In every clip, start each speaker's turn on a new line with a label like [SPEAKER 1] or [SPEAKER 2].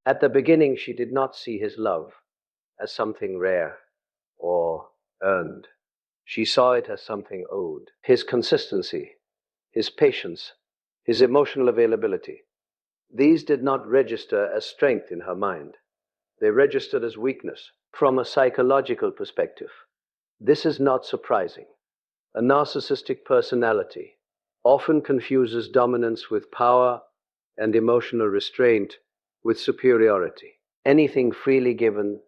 [SPEAKER 1] At the beginning, she did not see his love as something rare or earned. She saw it as something owed. His consistency, his patience, his emotional availability. These did not register as strength in her mind. They registered as weakness. From a psychological perspective, this is not surprising. A narcissistic personality often confuses dominance with power and emotional restraint with superiority. Anything freely given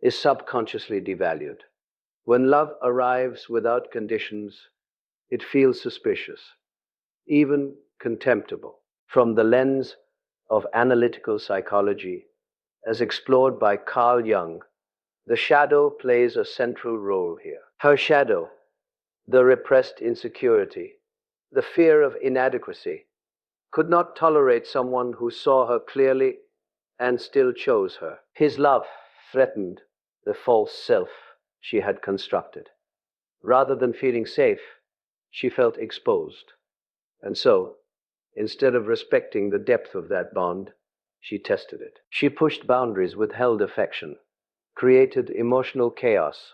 [SPEAKER 1] is subconsciously devalued. When love arrives without conditions, it feels suspicious, even contemptible. From the lens of analytical psychology, as explored by Carl Jung, the shadow plays a central role here. Her shadow, the repressed insecurity, the fear of inadequacy, could not tolerate someone who saw her clearly and still chose her. His love threatened the false self she had constructed. Rather than feeling safe, she felt exposed. And so, instead of respecting the depth of that bond, she tested it. She pushed boundaries, withheld affection, created emotional chaos,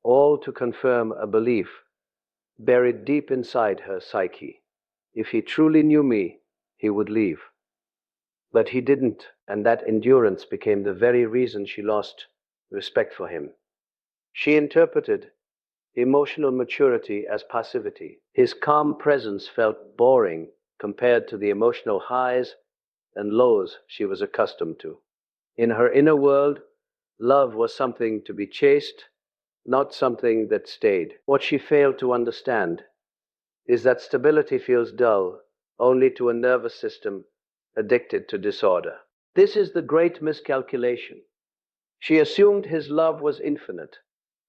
[SPEAKER 1] all to confirm a belief buried deep inside her psyche. If he truly knew me, he would leave. But he didn't, and that endurance became the very reason she lost respect for him. She interpreted emotional maturity as passivity. His calm presence felt boring compared to the emotional highs and lows she was accustomed to. In her inner world, love was something to be chased, not something that stayed. What she failed to understand is that stability feels dull only to a nervous system addicted to disorder. This is the great miscalculation. She assumed his love was infinite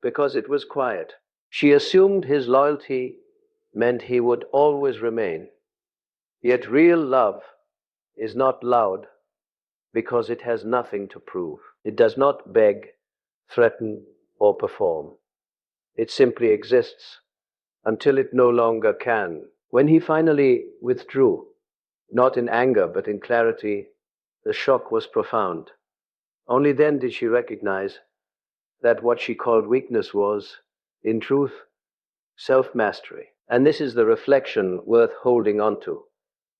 [SPEAKER 1] because it was quiet. She assumed his loyalty meant he would always remain. Yet real love is not loud because it has nothing to prove. It does not beg, threaten, or perform. It simply exists until it no longer can. When he finally withdrew, not in anger but in clarity, the shock was profound. Only then did she recognize that what she called weakness was, in truth, self-mastery. And this is the reflection worth holding on to.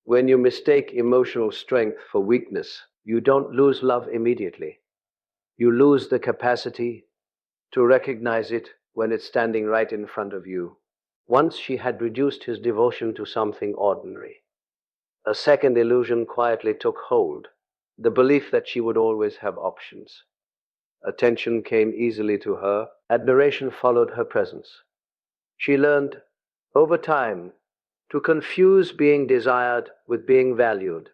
[SPEAKER 1] When you mistake emotional strength for weakness, you don't lose love immediately. You lose the capacity to recognize it when it's standing right in front of you. Once she had reduced his devotion to something ordinary, a second illusion quietly took hold, the belief that she would always have options. Attention came easily to her, admiration followed her presence. She learned, over time, to confuse being desired with being valued.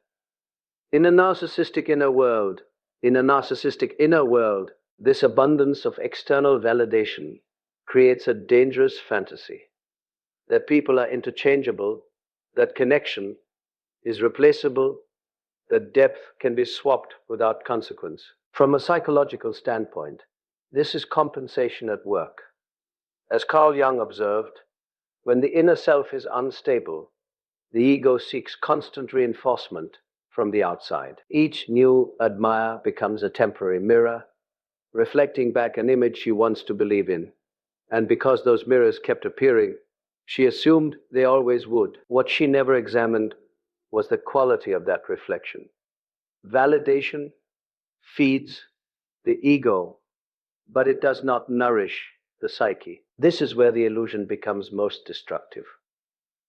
[SPEAKER 1] In a narcissistic inner world, this abundance of external validation creates a dangerous fantasy that people are interchangeable, that connection is replaceable, that depth can be swapped without consequence. From a psychological standpoint, this is compensation at work. As Carl Jung observed, when the inner self is unstable, the ego seeks constant reinforcement from the outside. Each new admire becomes a temporary mirror, reflecting back an image she wants to believe in. And because those mirrors kept appearing, she assumed they always would. What she never examined was the quality of that reflection. Validation feeds the ego, but it does not nourish the psyche. This is where the illusion becomes most destructive.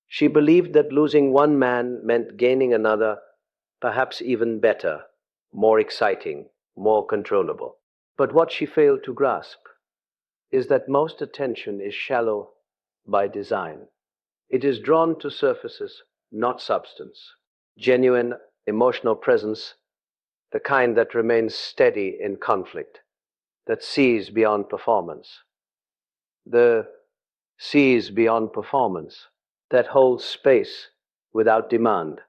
[SPEAKER 1] She believed that losing one man meant gaining another, perhaps even better, more exciting, more controllable. But what she failed to grasp is that most attention is shallow by design. It is drawn to surfaces, not substance. Genuine emotional presence, the kind that remains steady in conflict, that sees beyond performance. The sees beyond performance, that holds space without demand,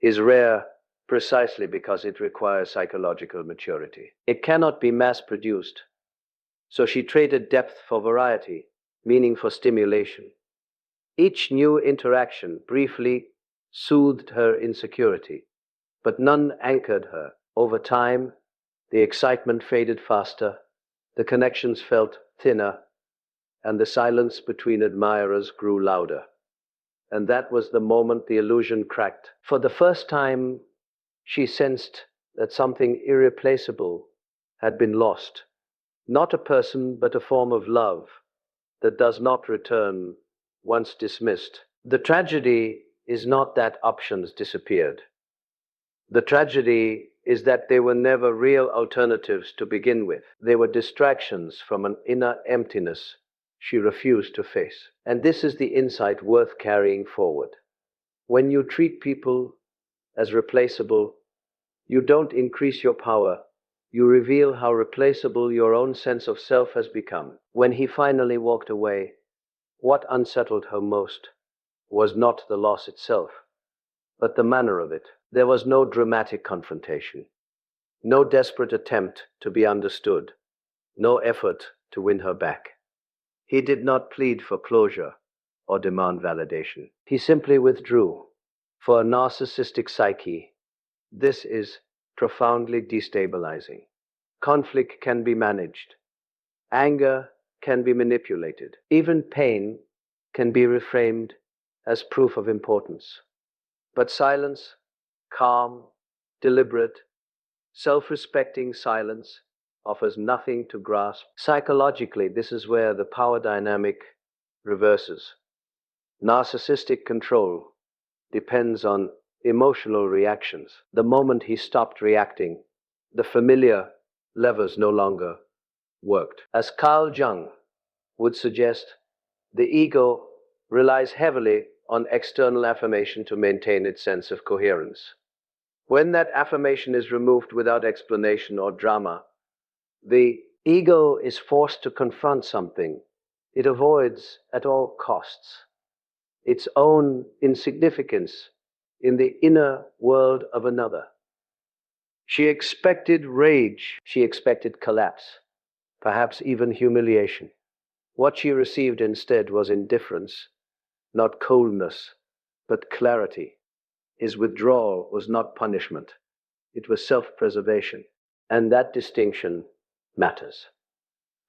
[SPEAKER 1] is rare precisely because it requires psychological maturity. It cannot be mass-produced, so she traded depth for variety, meaning for stimulation. Each new interaction briefly soothed her insecurity, but none anchored her. Over time, The excitement faded faster, the connections felt thinner, and the silence between admirers grew louder. And that was the moment the illusion cracked. For the first time, she sensed that something irreplaceable had been lost. Not a person, but a form of love that does not return once dismissed. The tragedy is not that options disappeared. The tragedy is that they were never real alternatives to begin with. They were distractions from an inner emptiness she refused to face. And this is the insight worth carrying forward. When you treat people as replaceable, you don't increase your power. You reveal how replaceable your own sense of self has become. When he finally walked away, what unsettled her most was not the loss itself, but the manner of it. There was no dramatic confrontation, no desperate attempt to be understood, no effort to win her back. He did not plead for closure or demand validation. He simply withdrew. For a narcissistic psyche, this is profoundly destabilizing. Conflict can be managed. Anger can be manipulated. Even pain can be reframed as proof of importance. But silence, calm, deliberate, self-respecting silence, offers nothing to grasp. Psychologically, this is where the power dynamic reverses. Narcissistic control depends on emotional reactions. The moment he stopped reacting, the familiar levers no longer worked. As Carl Jung would suggest, the ego relies heavily on external affirmation to maintain its sense of coherence. When that affirmation is removed without explanation or drama, the ego is forced to confront something it avoids at all costs: its own insignificance in the inner world of another. She expected rage, she expected collapse, perhaps even humiliation. What she received instead was indifference, not coldness, but clarity. His withdrawal was not punishment, it was self-preservation. And that distinction matters.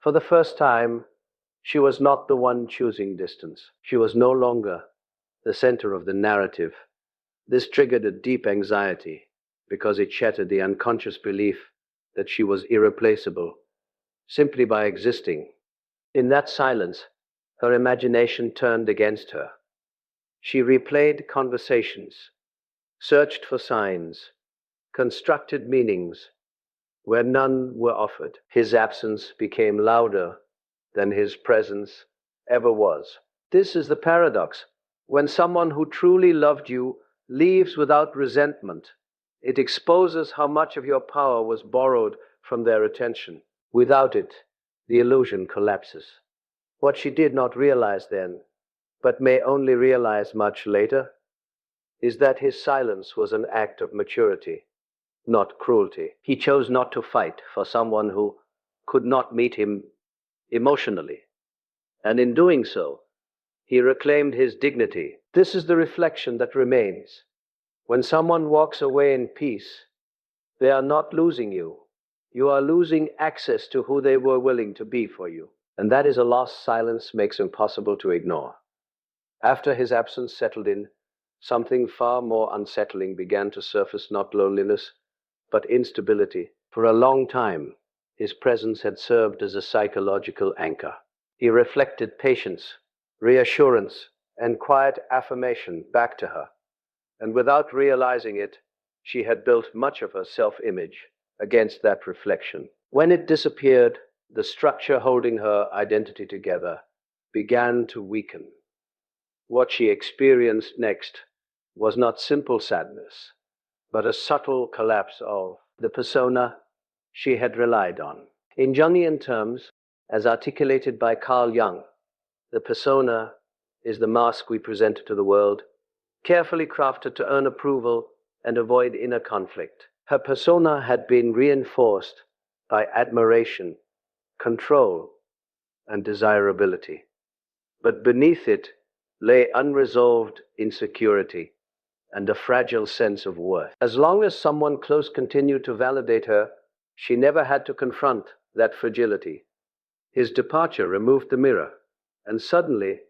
[SPEAKER 1] For the first time, she was not the one choosing distance. She was no longer the center of the narrative. This triggered a deep anxiety because it shattered the unconscious belief that she was irreplaceable simply by existing. In that silence, her imagination turned against her. She replayed conversations, searched for signs, constructed meanings where none were offered. His absence became louder than his presence ever was. This is the paradox. When someone who truly loved you leaves without resentment, it exposes how much of your power was borrowed from their attention. Without it, the illusion collapses. What she did not realize then, but may only realize much later, is that his silence was an act of maturity, not cruelty. He chose not to fight for someone who could not meet him emotionally. And in doing so, he reclaimed his dignity. This is the reflection that remains. When someone walks away in peace, they are not losing you. You are losing access to who they were willing to be for you. And that is a loss silence makes impossible to ignore. After his absence settled in, something far more unsettling began to surface: not loneliness, but instability. For a long time, his presence had served as a psychological anchor. He reflected patience, reassurance, and quiet affirmation back to her. And without realizing it, she had built much of her self-image against that reflection. When it disappeared, the structure holding her identity together began to weaken. What she experienced next was not simple sadness, but a subtle collapse of the persona she had relied on. In Jungian terms, as articulated by Carl Jung, the persona is the mask we present to the world, carefully crafted to earn approval and avoid inner conflict. Her persona had been reinforced by admiration, control, and desirability. But beneath it lay unresolved insecurity and a fragile sense of worth. As long as someone close continued to validate her, She never had to confront that fragility. His departure removed the mirror, and suddenly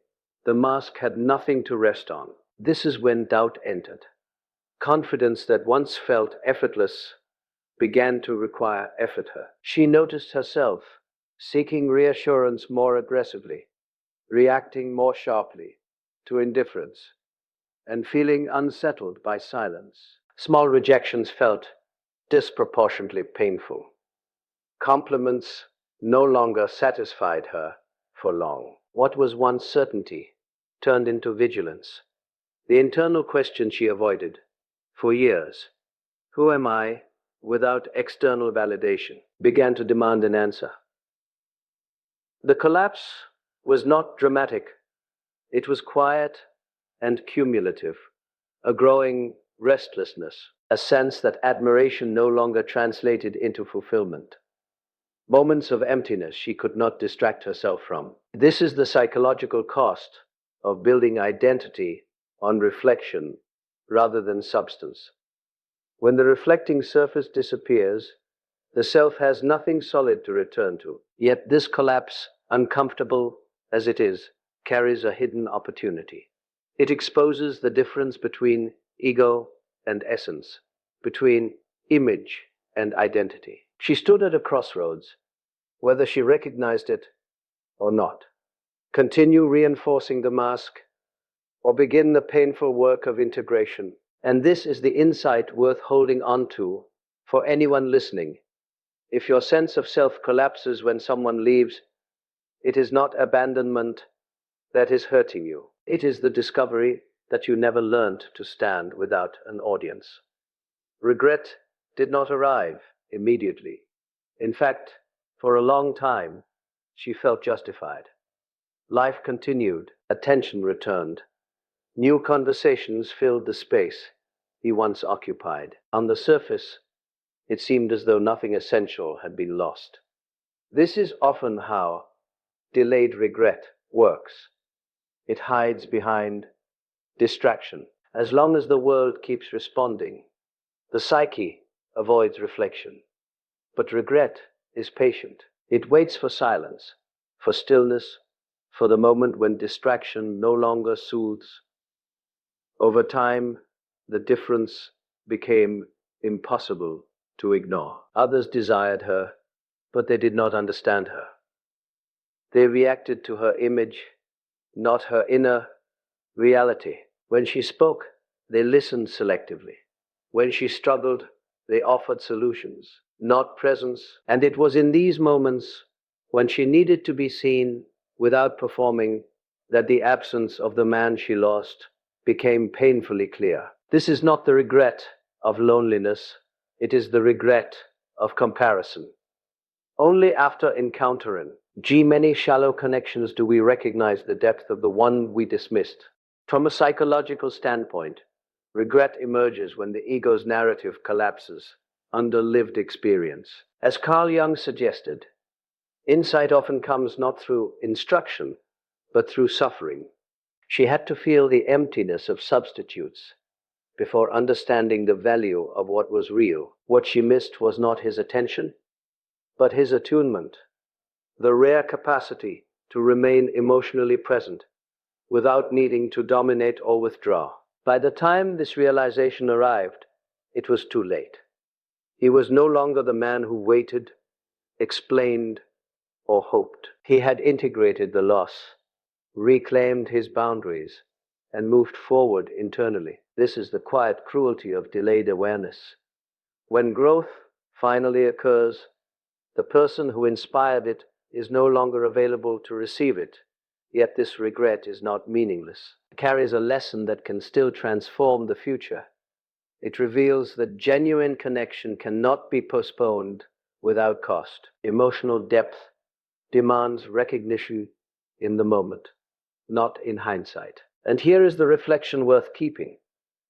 [SPEAKER 1] the mask had nothing to rest on. This is when doubt entered. Confidence that once felt effortless began to require effort. She noticed herself seeking reassurance more aggressively, reacting more sharply to indifference, and feeling unsettled by silence. Small rejections felt disproportionately painful. Compliments no longer satisfied her for long. What was once certainty turned into vigilance. The internal question she avoided for years, who am I, without external validation, began to demand an answer. The collapse was not dramatic, it was quiet and cumulative, a growing restlessness, a sense that admiration no longer translated into fulfillment. Moments of emptiness she could not distract herself from. This is the psychological cost of building identity on reflection rather than substance. When the reflecting surface disappears, the self has nothing solid to return to. Yet this collapse, uncomfortable as it is, carries a hidden opportunity. It exposes the difference between ego and essence, between image and identity. She stood at a crossroads, whether she recognized it or not. Continue reinforcing the mask or begin the painful work of integration. And this is the insight worth holding on to for anyone listening. If your sense of self collapses when someone leaves, it is not abandonment that is hurting you. It is the discovery that you never learned to stand without an audience. Regret did not arrive immediately. In fact, for a long time, she felt justified. Life continued, attention returned. New conversations filled the space he once occupied. On the surface, it seemed as though nothing essential had been lost. This is often how delayed regret works. It hides behind distraction. As long as the world keeps responding, the psyche avoids reflection. But regret is patient. It waits for silence, for stillness, for the moment when distraction no longer soothes. Over time, the difference became impossible to ignore. Others desired her, but they did not understand her. They reacted to her image, not her inner reality. When she spoke, they listened selectively. When she struggled, they offered solutions, not presence. And it was in these moments, when she needed to be seen without performing, that the absence of the man she lost became painfully clear. This is not the regret of loneliness, it is the regret of comparison. Only after encountering many shallow connections do we recognize the depth of the one we dismissed. From a psychological standpoint, regret emerges when the ego's narrative collapses under lived experience. As Carl Jung suggested, insight often comes not through instruction, but through suffering. She had to feel the emptiness of substitutes before understanding the value of what was real. What she missed was not his attention, but his attunement, the rare capacity to remain emotionally present without needing to dominate or withdraw. By the time this realization arrived, it was too late. He was no longer the man who waited, explained, or hoped. He had integrated the loss, reclaimed his boundaries, and moved forward internally. This is the quiet cruelty of delayed awareness. When growth finally occurs, the person who inspired it is no longer available to receive it. Yet this regret is not meaningless. It carries a lesson that can still transform the future. It reveals that genuine connection cannot be postponed without cost. Emotional depth demands recognition in the moment, not in hindsight. And here is the reflection worth keeping.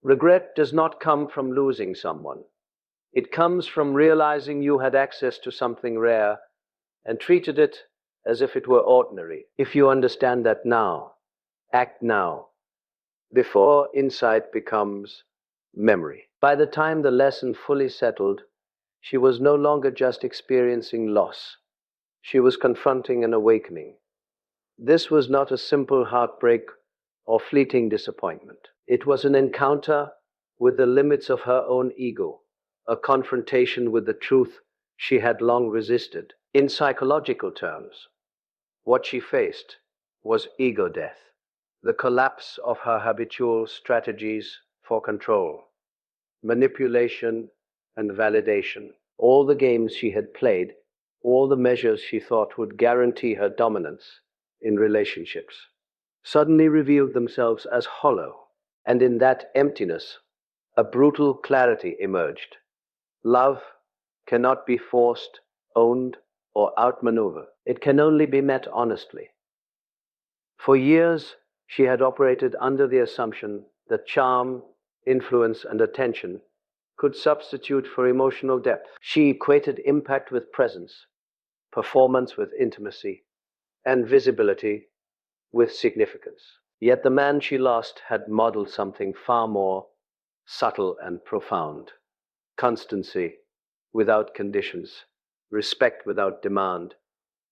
[SPEAKER 1] Regret does not come from losing someone. It comes from realizing you had access to something rare and treated it as if it were ordinary. If you understand that now, act now, before insight becomes memory. By the time the lesson fully settled, She was no longer just experiencing loss. She was confronting an awakening. This was not a simple heartbreak or fleeting disappointment. It was an encounter with the limits of her own ego, a confrontation with the truth she had long resisted. In psychological terms, what she faced was ego death, the collapse of her habitual strategies for control, manipulation, and validation. All the games she had played, all the measures she thought would guarantee her dominance in relationships, suddenly revealed themselves as hollow. And in that emptiness, a brutal clarity emerged. Love cannot be forced, owned, or outmaneuvered. It can only be met honestly. For years, she had operated under the assumption that charm, influence, and attention could substitute for emotional depth. She equated impact with presence, performance with intimacy, and visibility with significance. Yet the man she lost had modeled something far more subtle and profound: constancy without conditions, respect without demand,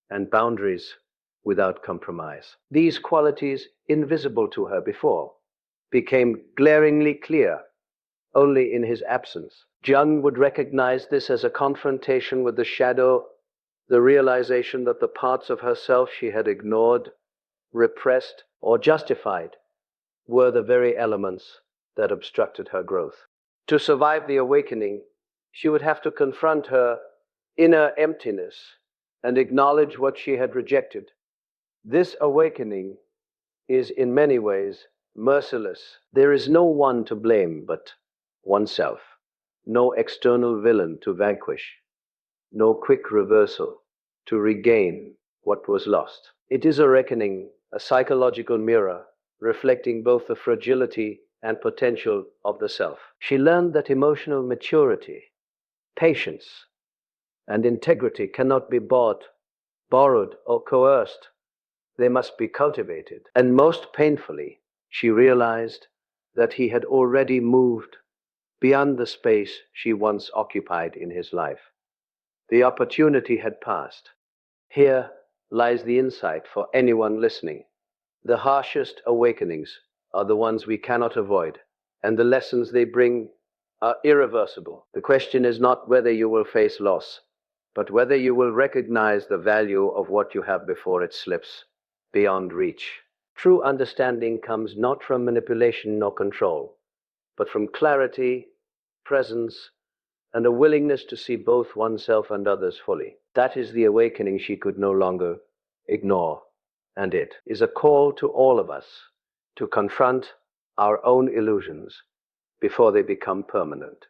[SPEAKER 1] and boundaries without compromise. These qualities, invisible to her before, became glaringly clear only in his absence. Jung would recognize this as a confrontation with the shadow, the realization that the parts of herself she had ignored, repressed, or justified were the very elements that obstructed her growth. To survive the awakening, she would have to confront her inner emptiness and acknowledge what she had rejected. This awakening is in many ways merciless. There is no one to blame but oneself, no external villain to vanquish, no quick reversal to regain what was lost. It is a reckoning, a psychological mirror, reflecting both the fragility and potential of the self. She learned that emotional maturity, patience, and integrity cannot be bought, borrowed, or coerced. They must be cultivated. And most painfully, she realized that he had already moved beyond the space she once occupied in his life. The opportunity had passed. Here lies the insight for anyone listening. The harshest awakenings are the ones we cannot avoid, and the lessons they bring are irreversible. The question is not whether you will face loss, but whether you will recognize the value of what you have before it slips beyond reach. True understanding comes not from manipulation nor control, but from clarity, presence, and a willingness to see both oneself and others fully. That is the awakening she could no longer ignore, and it is a call to all of us to confront our own illusions before they become permanent.